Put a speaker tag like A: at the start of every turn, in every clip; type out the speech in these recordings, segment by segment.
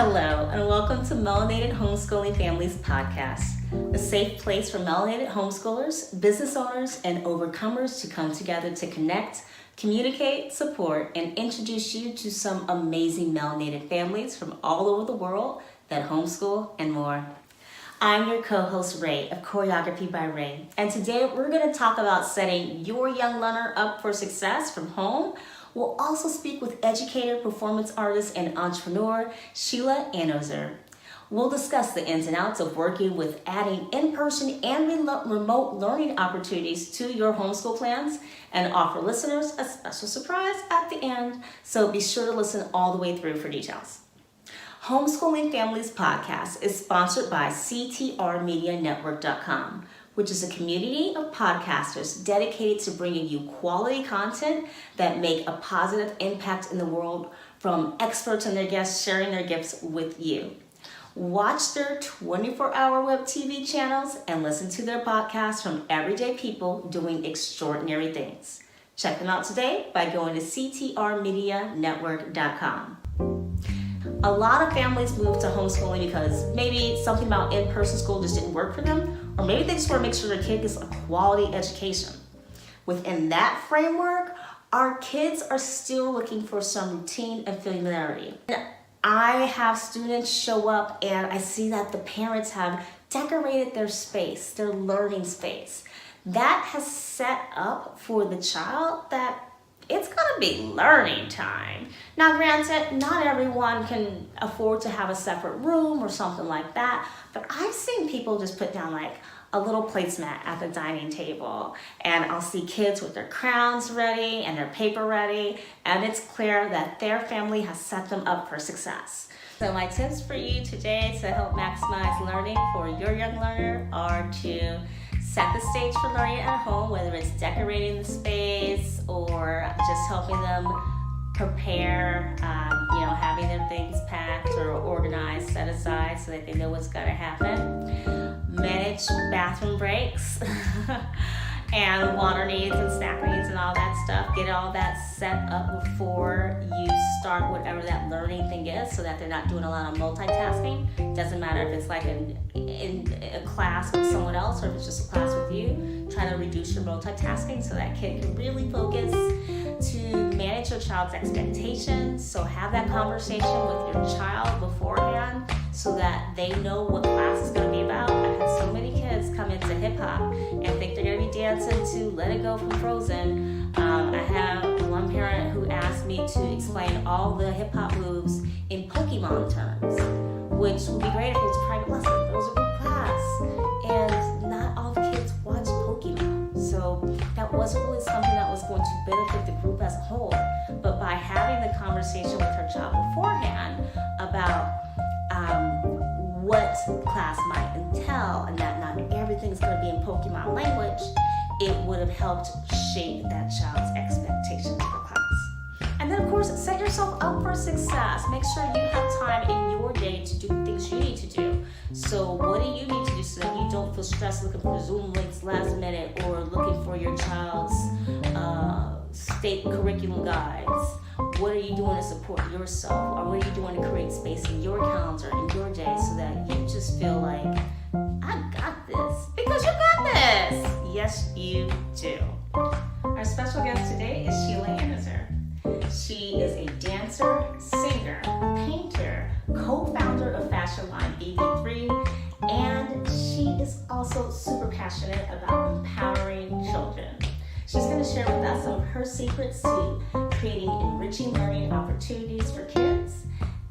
A: Hello, and welcome to Melanted Homeschooling Families Podcast, a safe place for melanated homeschoolers, business owners, and overcomers to come together to connect, communicate, support, and introduce you to some amazing melanated families from all over the world that homeschool and more. I'm your co-host Rae of Choreography by Rae, and today we're going to talk about setting your young learner up for success from home. We'll also speak with educator, performance artist, and entrepreneur Sheila Anozier. We'll discuss the ins and outs of working with adding in-person and remote learning opportunities to your homeschool plans and offer listeners a special surprise at the end, so be sure to listen all the way through for details. Homeschooling Families Podcast is sponsored by CTRmedianetwork.com, which is a community of podcasters dedicated to bringing you quality content that make a positive impact in the world, from experts and their guests sharing their gifts with you. Watch their 24-hour web TV channels and listen to their podcasts from everyday people doing extraordinary things. Check them out today by going to CTRmedianetwork.com. A lot of families move to homeschooling because maybe something about in-person school just didn't work for them, or maybe they just want to make sure their kid gets a quality education. Within that framework, our kids are still looking for some routine and familiarity. I have students show up and I see that the parents have decorated their space, their learning space. That has set up for the child that it's gonna be learning time. Now granted, not everyone can afford to have a separate room or something like that, but I've seen people just put down like a little placemat at the dining table, and I'll see kids with their crowns ready and their paper ready, and it's clear that their family has set them up for success. So my tips for you today to help maximize learning for your young learner are to set the stage for learning at home, whether it's decorating the space or just helping them prepare, having their things packed or organized, set aside so that they know what's going to happen. Manage bathroom breaks and water needs and snack needs and all that stuff. Get all that set up before you start whatever that learning thing is, so that they're not doing a lot of multitasking. Doesn't matter if it's like in a class with someone else or if it's just a class with you. Try to reduce your multitasking so that kid can really focus. To manage your child's expectations, so have that conversation with your child beforehand so that they know what class is going to be about. I've had so many kids come into hip hop and think they're going to be dancing to Let It Go from Frozen. I have one parent who asked me to explain all the hip hop moves in Pokemon terms, which would be great if it was a private lesson. It was a group class, and not all the kids watch Pokemon. So that wasn't really something that was going to benefit the group as a whole. But by having the conversation with her child beforehand about what class might entail and that not everything's going to be in Pokemon language, it would have helped shape that child's expectations for class. And then, of course, set yourself up for success. Make sure you have time in your day to do the things you need to do. So what do you need to do so that you don't feel stressed looking for Zoom links last minute or looking for your child's state curriculum guides? What are you doing to support yourself? Or what are you doing to create space in your calendar, in your day, so that you just feel like, I got this? Because you got this! Yes, you do. Our special guest today is Sheila Anozier. She is a dancer, singer, painter, co-founder of fashion line BB3, and she is also super passionate about empowering children. She's going to share with us some of her secrets to creating enriching learning opportunities for kids,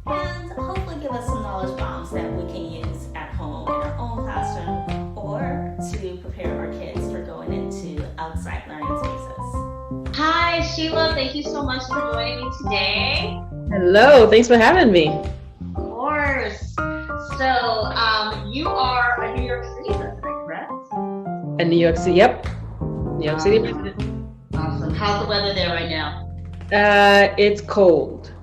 A: and hopefully give us some knowledge bombs that we can use at home in our own classroom or to prepare our kids for going into outside learning spaces. Hi, Sheila. Thank you so much for joining me today.
B: Hello. Thanks for having me.
A: Of course. So, you are a New York City resident, correct?
B: In New York City, yep. New York City resident.
A: Awesome. How's the weather there right now?
B: It's cold.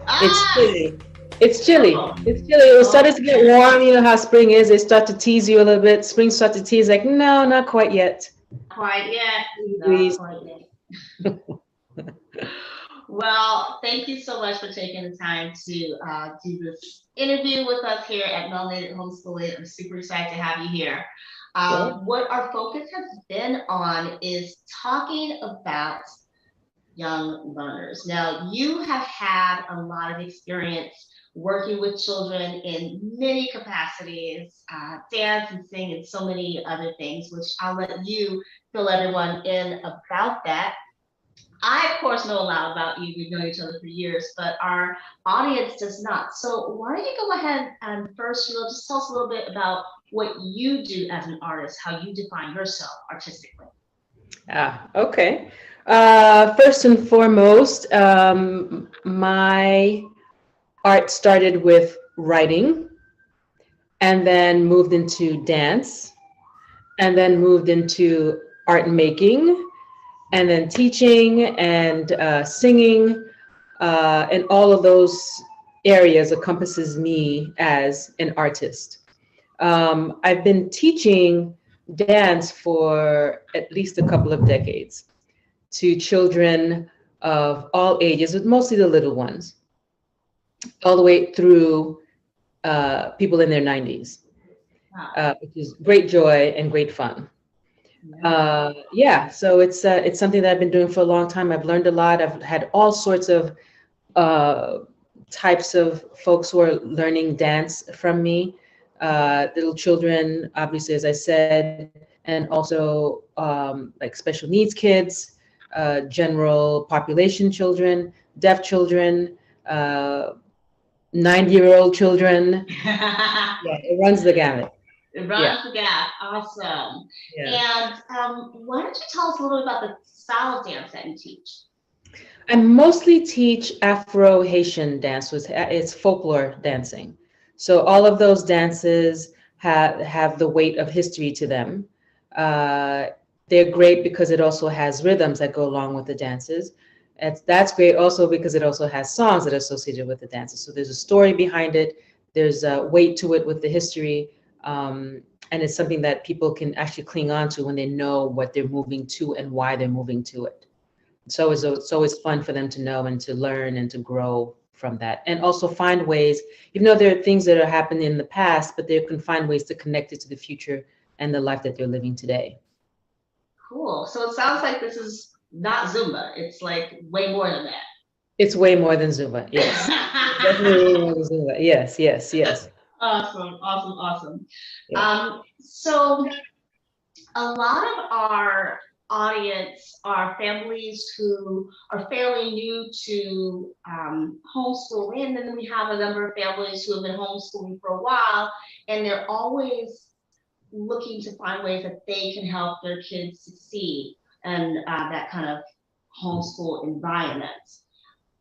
B: It's chilly. It's chilly. It was starting to get warm. You know how spring is. They start to tease you a little bit. Spring starts to tease, like, no, not quite yet.
A: Quite yet.
B: Please.
A: Not quite yet. Well, thank you so much for taking the time to do this interview with us here at Melanted Homeschooling. I'm super excited to have you here.
B: Sure.
A: What our focus has been on is talking about young learners. Now, you have had a lot of experience working with children in many capacities, dance and sing and so many other things, which I'll let you fill everyone in about that. I, of course, know a lot about you. We've known each other for years, but our audience does not. So why don't you go ahead and first, just tell us a little bit about what you do as an artist, how you define yourself artistically.
B: Okay. First and foremost, my art started with writing and then moved into dance and then moved into art making and then teaching and singing, and all of those areas encompasses me as an artist. I've been teaching dance for at least a couple of decades to children of all ages, but mostly the little ones, all the way through people in their 90s, which is great joy and great fun. So it's something that I've been doing for a long time. I've learned a lot. I've had all sorts of types of folks who are learning dance from me. Little children, obviously, as I said, and also like special needs kids, general population children, deaf children, 90-year-old children. It runs the gamut.
A: It runs the gamut. Awesome. And why don't you tell us a little bit about the style of dance that you teach?
B: I mostly teach Afro-Haitian dance. It's folklore dancing. So all of those dances have the weight of history to them. They're great because it also has rhythms that go along with the dances. That's great also because it also has songs that are associated with the dances. So there's a story behind it. There's a weight to it with the history. And it's something that people can actually cling on to when they know what they're moving to and why they're moving to it. So it's always fun for them to know and to learn and to grow from that. And also find ways, even though there are things that are happening in the past, but they can find ways to connect it to the future and the life that they're living today.
A: Cool. So it sounds like this is not Zumba. It's like way more than that.
B: It's way more than Zumba. Yes. Definitely way more than Zumba. Yes.
A: Awesome.
B: Yeah.
A: So a lot of our audience are families who are fairly new to homeschooling, and then we have a number of families who have been homeschooling for a while, and they're always looking to find ways that they can help their kids succeed in that kind of homeschool environment.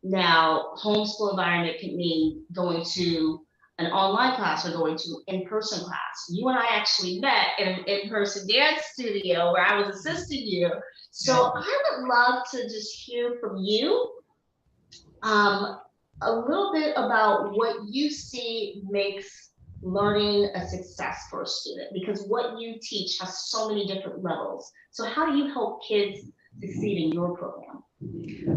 A: Now, homeschool environment can mean going to an online class or going to in-person class. You and I actually met in an in-person dance studio where I was assisting you. So I would love to just hear from you a little bit about what you see makes learning a success for a student, because what you teach has so many different levels. So how do you help kids succeed in your program?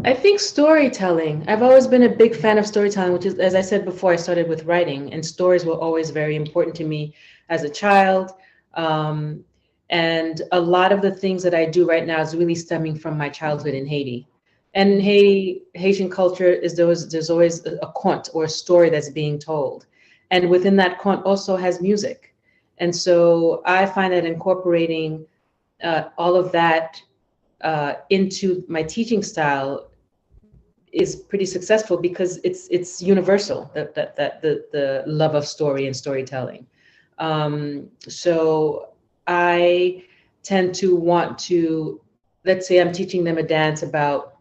B: I think storytelling. I've always been a big fan of storytelling, which is, as I said before, I started with writing, and stories were always very important to me as a child. And a lot of the things that I do right now is really stemming from my childhood in Haiti. And in Haiti, Haitian culture there's always a conte or a story that's being told. And within that conte also has music. And so I find that incorporating all of that into my teaching style is pretty successful because it's universal, that the love of story and storytelling. So I tend to want to, let's say I'm teaching them a dance about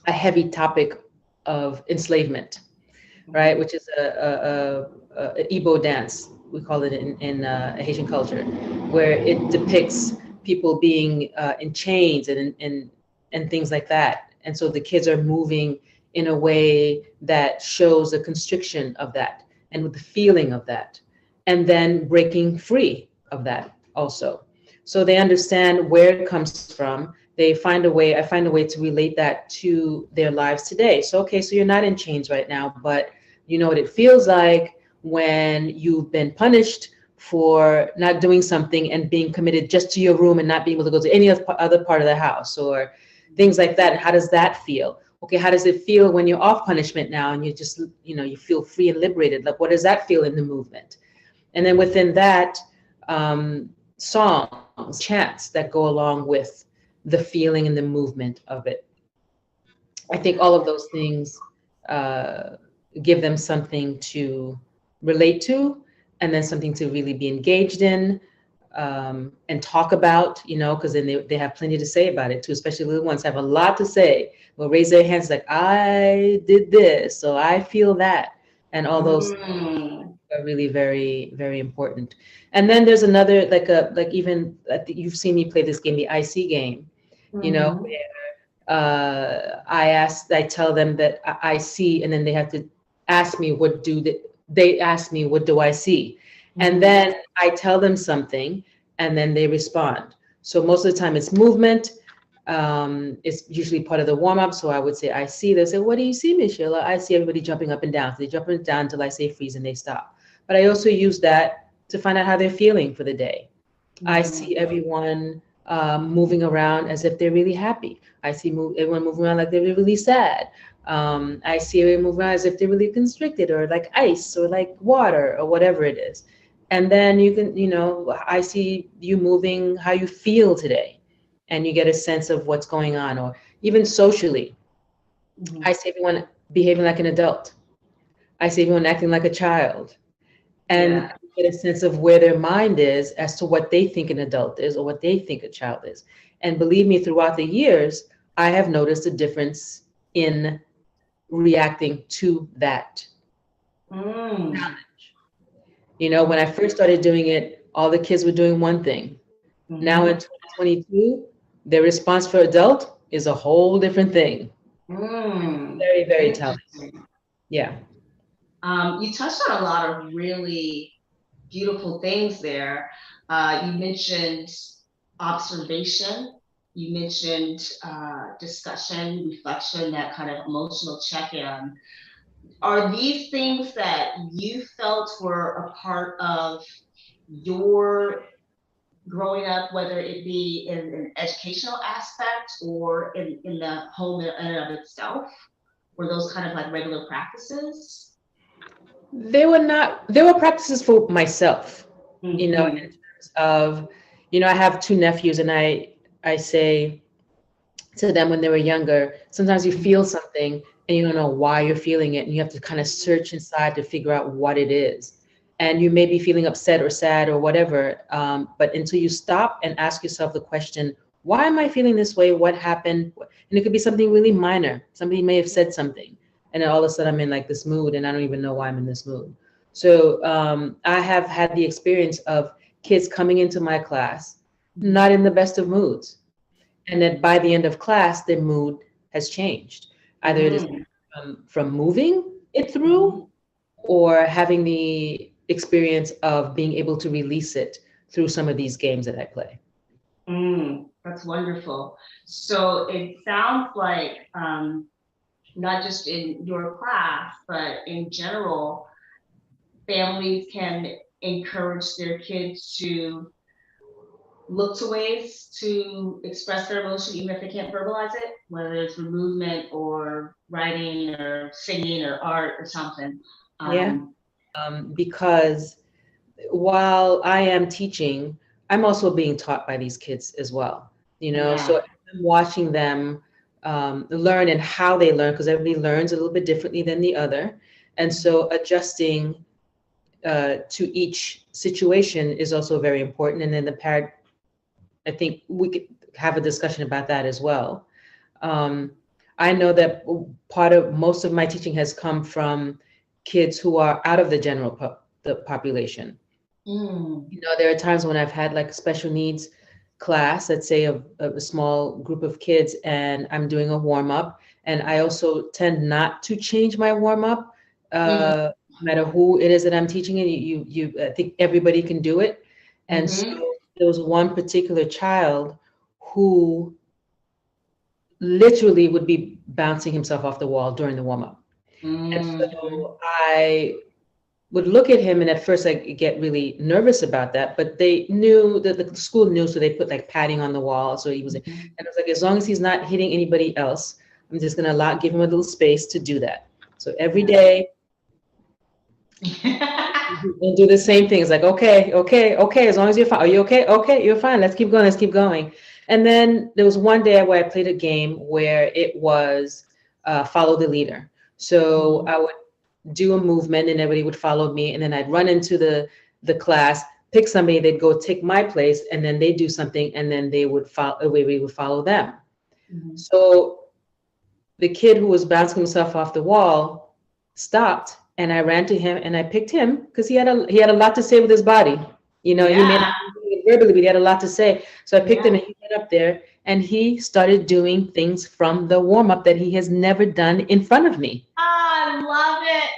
B: a heavy topic of enslavement, right? Which is a Igbo dance, we call it in Haitian culture, where it depicts people being in chains and things like that. And so the kids are moving in a way that shows the constriction of that and with the feeling of that, and then breaking free of that also. So they understand where it comes from I find a way to relate that to their lives today. So, okay, so you're not in chains right now, but you know what it feels like when you've been punished for not doing something and being committed just to your room and not being able to go to any other part of the house or things like that. How does that feel? Okay, how does it feel when you're off punishment now and you just, you feel free and liberated? Like, what does that feel in the movement? And then within that, songs, chants that go along with the feeling and the movement of it. I think all of those things give them something to relate to, and then something to really be engaged in, and talk about, because then they have plenty to say about it too, especially little ones have a lot to say. Will raise their hands like, I did this, so I feel that. And all those are really very, very important. And then there's another, even, I think you've seen me play this game, the IC game, where I tell them that I see, and then they have to ask me, they ask me, what do I see? And then I tell them something, and then they respond. So most of the time it's movement. It's usually part of the warm-up. So I would say, I see. They say, what do you see, Miss Sheila? I see everybody jumping up and down. So they jump up and down until I say freeze and they stop. But I also use that to find out how they're feeling for the day. I see everyone moving around as if they're really happy. I see everyone moving around like they're really sad. I see everyone moving around as if they're really constricted, or like ice, or like water, or whatever it is. And then you can, I see you moving how you feel today, and you get a sense of what's going on. Or even socially, I see everyone behaving like an adult. I see everyone acting like a child. And you get a sense of where their mind is as to what they think an adult is or what they think a child is. And believe me, throughout the years, I have noticed a difference in reacting to that knowledge. When I first started doing it, all the kids were doing one thing. Now in 2022, their response for adult is a whole different thing. Very, very telling. Yeah.
A: You touched on a lot of really beautiful things there. You mentioned observation. You mentioned discussion, reflection, that kind of emotional check-in. Are these things that you felt were a part of your growing up, whether it be in an educational aspect or in the home in and of itself? Were those kind of like regular practices?
B: They were practices for myself, in terms of, I have two nephews, and I say to them when they were younger, sometimes you feel something and you don't know why you're feeling it, and you have to kind of search inside to figure out what it is. And you may be feeling upset or sad or whatever, but until you stop and ask yourself the question, why am I feeling this way? What happened? And it could be something really minor. Somebody may have said something, and then all of a sudden I'm in like this mood, and I don't even know why I'm in this mood. So I have had the experience of kids coming into my class not in the best of moods, and then by the end of class, their mood has changed. Either it is from moving it through, or having the experience of being able to release it through some of these games that I play.
A: That's wonderful. So it sounds like not just in your class, but in general, families can encourage their kids to look to ways to express their emotion, even if they can't verbalize it, whether it's through movement or writing or singing or art or something.
B: Because while I am teaching, I'm also being taught by these kids as well. So I'm watching them learn, and how they learn, because everybody learns a little bit differently than the other. And so adjusting to each situation is also very important. And then the parent, I think we could have a discussion about that as well. I know that most of my teaching has come from kids who are out of the general the population. There are times when I've had like a special needs class, let's say of a small group of kids, and I'm doing a warm up, and I also tend not to change my warm up, no matter who it is that I'm teaching it. I think everybody can do it. And so there was one particular child who literally would be bouncing himself off the wall during the warm up. And
A: Mm-hmm.
B: so I would look at him, and at first I get really nervous about that, but they knew that the school knew, so they put like padding on the wall. So he was, and I was like, as long as he's not hitting anybody else, I'm just gonna give him a little space to do that. So every day and do the same thing. It's like, okay, okay, okay, as long as you're fine. Are you okay? Okay, you're fine. Let's keep going. Let's keep going. And then there was one day where I played a game where it was follow the leader. So I would do a movement and everybody would follow me, and then I'd run into the class, pick somebody, they'd go take my place, and then they do something, and then they would follow, we would follow them.
A: Mm-hmm.
B: So the kid who was bouncing himself off the wall stopped, and I ran to him and I picked him because he had a lot to say with his body. You know, he may not be doing it verbally, but he had a lot to say. So I picked him, and he went up there and he started doing things from the warm up that he has never done in front of me.
A: I love it.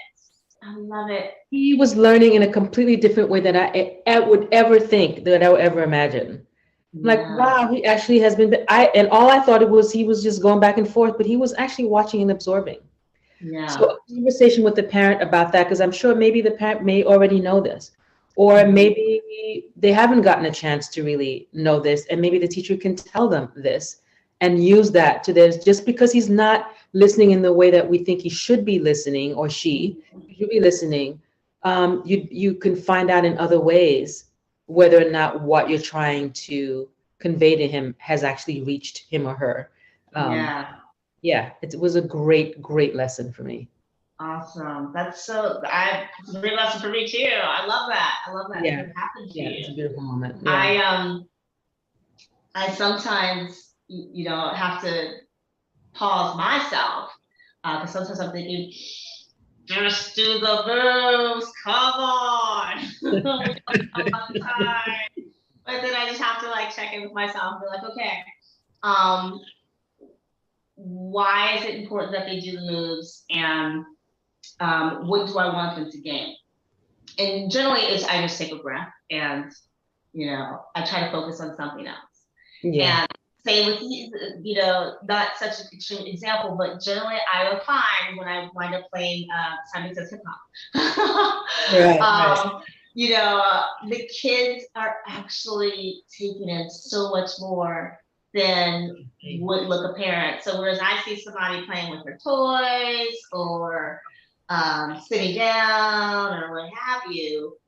A: I love it.
B: He was learning in a completely different way than I would ever think, that I would ever imagine. Like, wow, he actually has been, and all I thought it was, he was just going back and forth, but he was actually watching and absorbing.
A: Yeah.
B: So a conversation with the parent about that, because I'm sure maybe the parent may already know this, or maybe they haven't gotten a chance to really know this, and maybe the teacher can tell them this and use that to this. Just because he's not listening in the way that we think he should be listening, or she should be listening, you can find out in other ways whether or not what you're trying to convey to him has actually reached him or her. Yeah, it was a great, great lesson for me.
A: Awesome. It's a great lesson for me too. I love that. I love that.
B: Yeah.
A: It happened to
B: Yeah,
A: you.
B: it's a beautiful moment. Yeah.
A: I sometimes, have to pause myself, because sometimes I'm thinking, just do the moves, come on. We don't have time. But then I just have to like check in with myself and be like, okay, why is it important that they do the moves, and what do I want them to gain? And generally I just take a breath, and I try to focus on something else.
B: Yeah.
A: And same with not such an extreme example, but generally I will find when I wind up playing Simon Says Hip Hop.
B: Right.
A: The kids are actually taking in so much more than would look apparent. So whereas I see somebody playing with their toys, or sitting down, or what have you,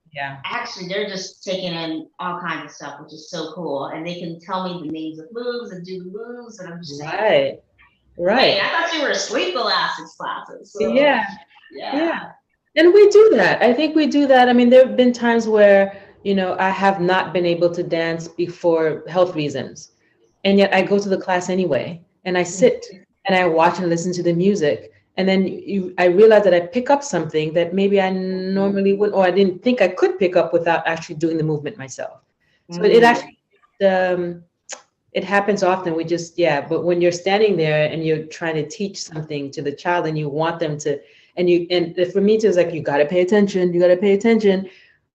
A: actually they're just taking in all kinds of stuff, which is so cool. And they can tell me the names of moves and do the moves, and I'm just
B: right.
A: Wait, I thought you were asleep the last 6 classes. So,
B: yeah. And we do that. I think we do that. I mean, there have been times where, I have not been able to dance for health reasons. And yet I go to the class anyway, and I sit and I watch and listen to the music. And then I realize that I pick up something that maybe I normally wouldn't, or I didn't think I could pick up without actually doing the movement myself. So it actually, it happens often. But when you're standing there and you're trying to teach something to the child, and you want them to, and for me too, it's like, you got to pay attention,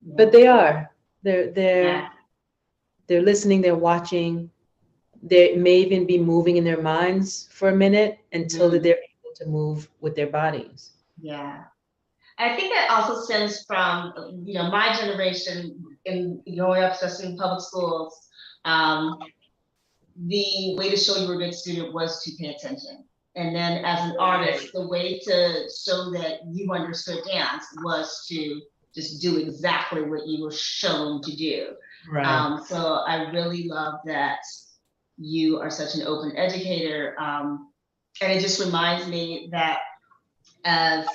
B: but they're listening, they're watching. They may even be moving in their minds for a minute until they're able to move with their bodies.
A: Yeah. I think that also stems from, my generation in growing up, especially in public schools. The way to show you were a good student was to pay attention. And then as an artist, the way to show that you understood dance was to just do exactly what you were shown to do.
B: Right.
A: So I really love that you are such an open educator. And it just reminds me that as,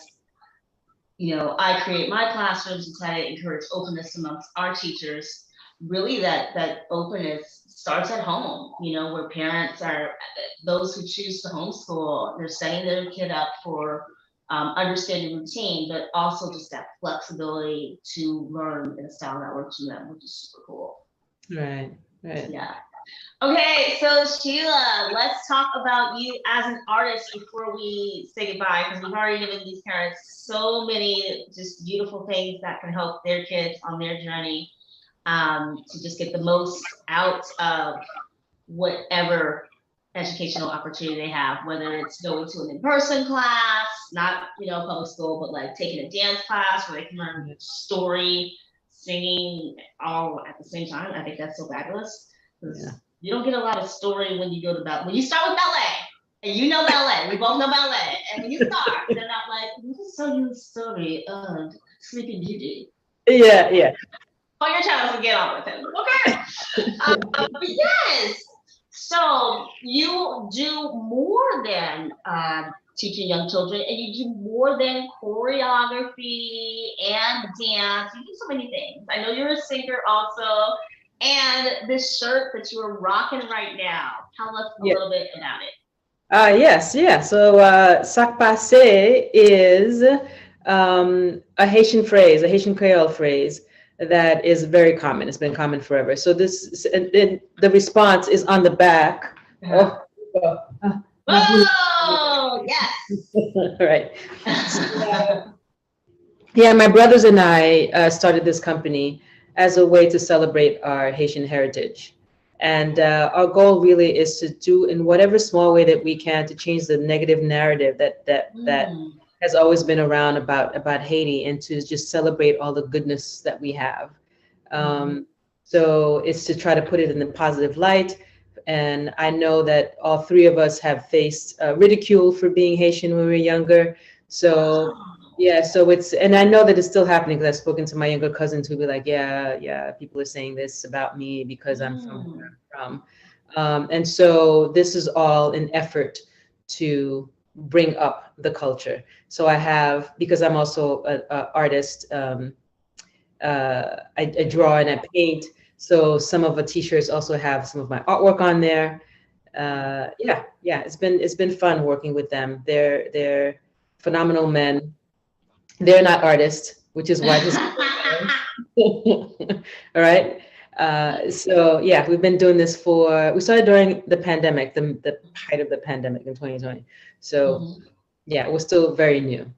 A: I create my classrooms and try to encourage openness amongst our teachers, really that openness starts at home, where parents are, those who choose to homeschool, they're setting their kid up for understanding routine, but also just that flexibility to learn in a style that works for them, which is super cool.
B: Right.
A: Yeah. Okay, so Sheila, let's talk about you as an artist before we say goodbye, because we've already given these parents so many just beautiful things that can help their kids on their journey, to just get the most out of whatever educational opportunity they have, whether it's going to an in-person class, not, public school, but like taking a dance class where they can learn story, singing all at the same time. I think that's so fabulous.
B: Yeah.
A: You don't get a lot of story when you go to when you start with ballet. And you know ballet, we both know ballet. And when you start, they're not like, let me tell you the story of Sleeping Beauty.
B: Yeah.
A: Call your child and get on with him. Okay. But yes. So you do more than teaching young children, and you do more than choreography and dance. You do so many things. I know you're a singer also. And this shirt that you are rocking right now, tell us a little bit about it.
B: Yes. So sac passé is a Haitian phrase, a Haitian Creole phrase that is very common. It's been common forever. So the response is on the back.
A: Oh, yes.
B: Right. So, my brothers and I started this company as a way to celebrate our Haitian heritage. And our goal really is to do in whatever small way that we can to change the negative narrative that has always been around about Haiti, and to just celebrate all the goodness that we have. So it's to try to put it in the positive light. And I know that all three of us have faced ridicule for being Haitian when we were younger. So so and I know that it's still happening, because I've spoken to my younger cousins who be like, yeah, people are saying this about me because I'm from where I'm from. And so this is all an effort to bring up the culture. So I have, because I'm also an artist, I draw and I paint. So some of the t-shirts also have some of my artwork on there. It's been fun working with them. They're phenomenal men. They're not artists, which is why this. All right. We've been doing this we started during the pandemic, the height of the pandemic in 2020. So we're still very new,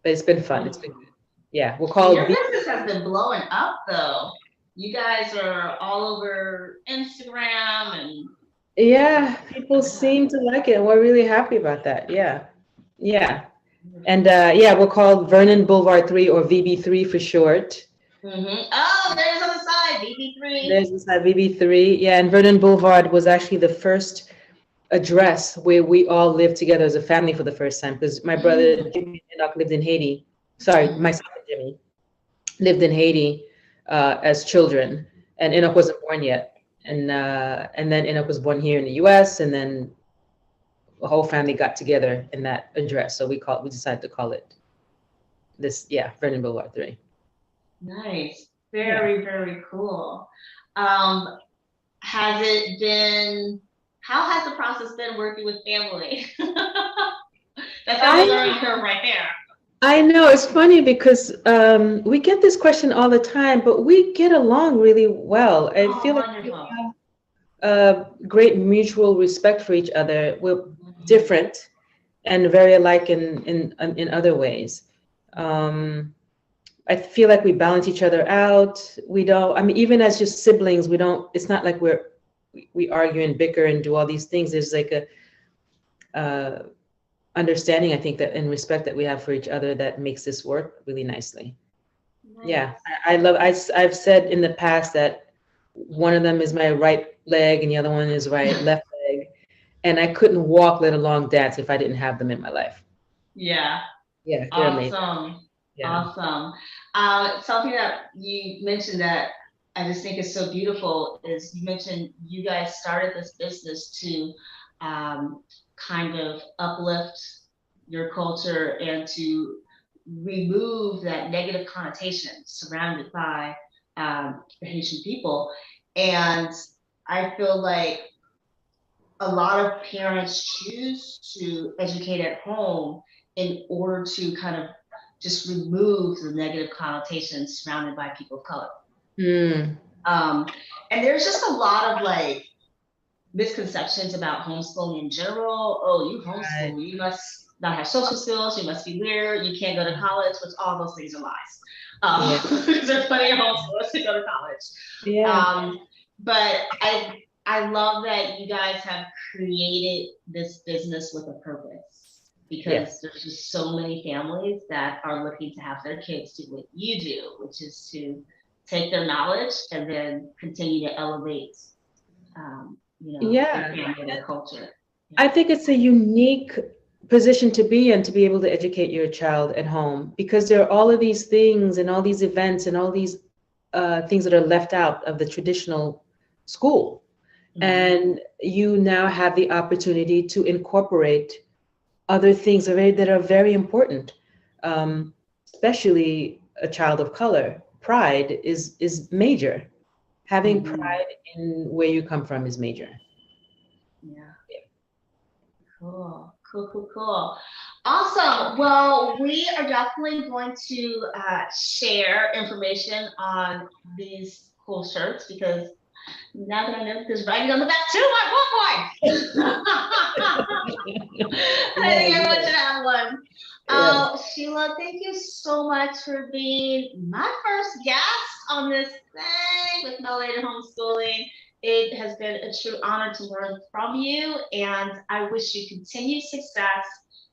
B: but it's been fun. It's been good. Yeah, we're called.
A: Your business has been blowing up though. You guys are all over Instagram and.
B: Yeah, people seem to like it, and we're really happy about that. Yeah. And we're called Vernon Boulevard 3, or VB3 for short.
A: Oh, there's on the side, VB3.
B: There's the side, VB3. Yeah, and Vernon Boulevard was actually the first address where we all lived together as a family for the first time, because my brother Jimmy and Enoch lived in Haiti. Sorry, myself and Jimmy lived in Haiti as children, and Enoch wasn't born yet. And then Enoch was born here in the U.S., and then the whole family got together in that address. So we decided to call it this, Vernon Boulevard 3.
A: Nice. Very, very cool. How has the process been working with family? That's a learning curve right there.
B: I know, it's funny because we get this question all the time, but we get along really well. I feel like we have great mutual respect for each other. We're different and very alike in other ways. I feel like we balance each other out. We don't, even as just siblings, it's not like we argue and bicker and do all these things. There's like a understanding, I think, that and respect that we have for each other that makes this work really nicely. Nice. Yeah, I've said in the past that one of them is my right leg and the other one is my left leg, and I couldn't walk, let alone dance, if I didn't have them in my life.
A: Yeah.
B: They're
A: awesome.
B: amazing. Yeah.
A: Awesome. Something that you mentioned that I just think is so beautiful is you mentioned you guys started this business to kind of uplift your culture and to remove that negative connotation surrounded by Haitian people. And I feel like a lot of parents choose to educate at home in order to kind of just remove the negative connotations surrounded by people of color. And there's just a lot of like misconceptions about homeschooling in general. Oh, you homeschool, you must not have social skills, you must be weird, you can't go to college, which all those things are lies. There's plenty of homeschoolers to go to college. But I love that you guys have created this business with a purpose, because
B: Yes.
A: there's just so many families that are looking to have their kids do what you do, which is to take their knowledge and then continue to elevate, their
B: Yeah.
A: family, their culture.
B: I think it's a unique position to be in, to be able to educate your child at home, because there are all of these things and all these events and all these things that are left out of the traditional school. And you now have the opportunity to incorporate other things that are very important, especially a child of color. Pride is major. Having pride in where you come from is major.
A: Yeah. Cool. Awesome. Well, we are definitely going to share information on these cool shirts, because now that I know there's writing on the back too, I want one. I think everyone should have one. Sheila, thank you so much for being my first guest on this thing with Melanted Homeschooling. It has been a true honor to learn from you, and I wish you continued success.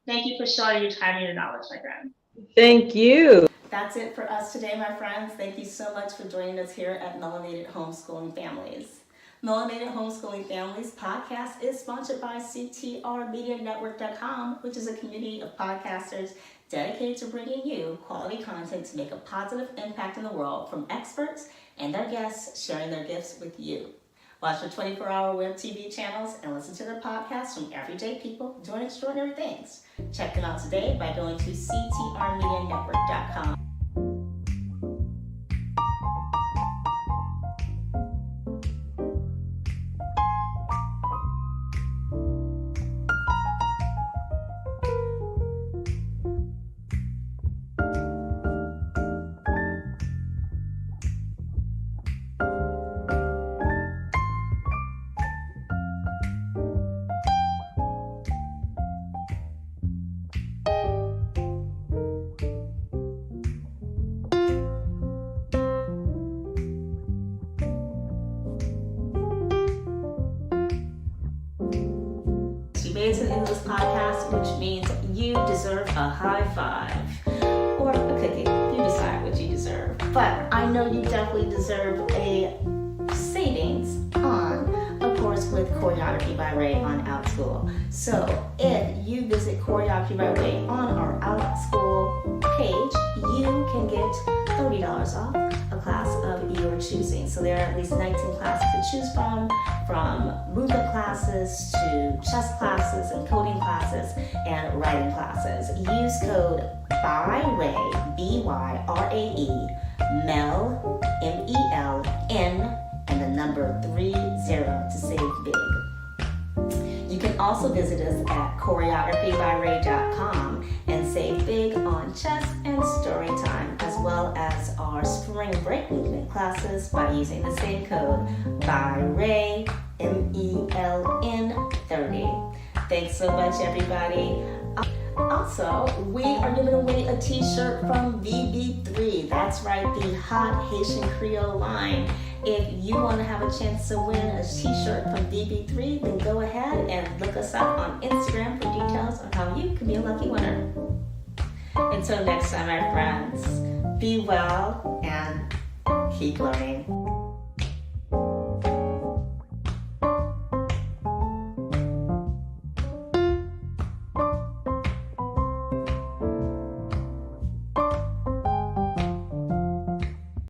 A: Thank you for sharing your time and your knowledge, my friend.
B: Thank you.
A: That's it for us today, my friends. Thank you so much for joining us here at Melanted Homeschooling Families. Melanted Homeschooling Families podcast is sponsored by CTRmedianetwork.com, which is a community of podcasters dedicated to bringing you quality content to make a positive impact in the world, from experts and their guests sharing their gifts with you. Watch their 24-hour web TV channels and listen to their podcasts from everyday people doing extraordinary things. Check them out today by going to CTRmedianetwork.com. Made it to the end of this podcast, which means you deserve a high five or a cookie. You decide what you deserve. But I know you definitely deserve a savings on a course with Choreography by Rae on OutSchool. So if you visit Choreography by Rae on our OutSchool page, you can get $30 off a class of your choosing. So there are at least 19 classes to choose from movement classes to chess classes and coding classes and writing classes. Use code BYRAE, B-Y-R-A-E, MEL, M-E-L-N, and the number 30 to save big. You can also visit us at choreographybyrae.com and save big on chess and story time, as well as our spring break movement classes by using the same code BYRAE, MELN 30. Thanks so much, everybody. Also, we are giving away a t-shirt from VB3. That's right, the Hot Haitian Creole line. If you want to have a chance to win a t-shirt from VB3, then go ahead and look us up on Instagram for details on how you can be a lucky winner. Until next time, my friends, be well and keep learning.